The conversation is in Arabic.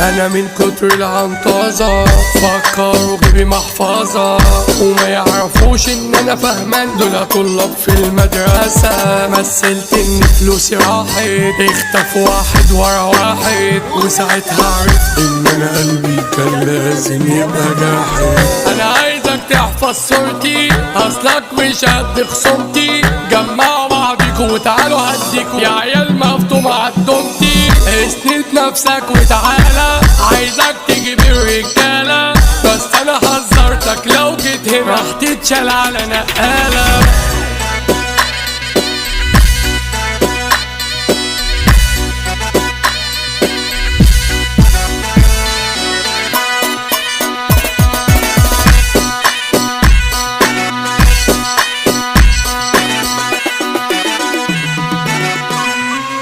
انا من كتر العنطازة فكروا جيبي محفظة وما يعرفوش ان انا فهمان. دول طلاب في المدرسة مثلت ان فلوسي راحت اختفوا واحد ورا واحد وساعتها عرفت ان انا قلبي كان لازم يبقى جاحد. انا عايزك تحفظ صورتي اصلك مش قد خصومتي. جمعوا بعضيكوا وتعالوا هديكوا يا عيال مفتومة عالدومتي. اسند نفسك وتعالى عايزك تجيب الرجالة بس انا حذرتك لو جيت هنا راح تتشال على نقالة.